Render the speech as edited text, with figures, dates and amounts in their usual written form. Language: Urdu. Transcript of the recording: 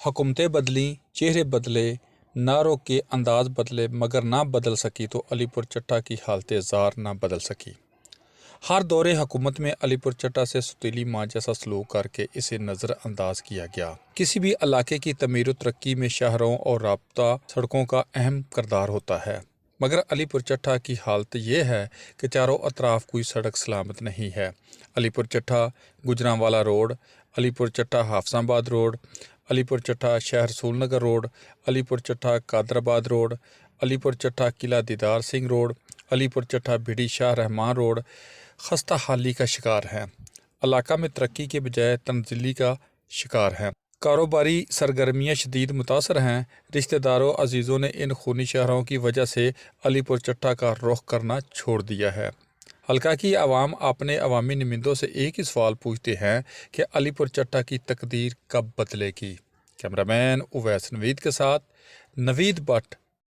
حکومتیں بدلیں، چہرے بدلے، نعروں کے انداز بدلے، مگر نہ بدل سکی تو علی پور چٹھا کی حالت زار نہ بدل سکی۔ ہر دور حکومت میں علی پور چٹھا سے ستیلی ماں جیسا سلوک کر کے اسے نظر انداز کیا گیا۔ کسی بھی علاقے کی تعمیر و ترقی میں شہروں اور رابطہ سڑکوں کا اہم کردار ہوتا ہے، مگر علی پور چٹھا کی حالت یہ ہے کہ چاروں اطراف کوئی سڑک سلامت نہیں ہے۔ علی پور چٹھا گجرانوالا روڈ، علی پور چٹھا حافظ آباد روڈ، علی پور چٹھا شہر رسول نگر روڈ، علی پور چٹھا قادر آباد روڈ، علی پور چٹھا قلعہ دیدار سنگھ روڈ، علی پور چٹھا بھیڑی شاہ رحمان روڈ خستہ حالی کا شکار ہے۔ علاقہ میں ترقی کے بجائے تنزلی کا شکار ہے۔ کاروباری سرگرمیاں شدید متاثر ہیں۔ رشتہ داروں عزیزوں نے ان خونی شہروں کی وجہ سے علی پور چٹھا کا رخ کرنا چھوڑ دیا ہے۔ حلقہ کی عوام اپنے عوامی نمائندوں سے ایک ہی سوال پوچھتے ہیں کہ علی پور چٹھا کی تقدیر کب بدلے گی؟ کیمرہ مین اویس نوید کے ساتھ نوید بٹ،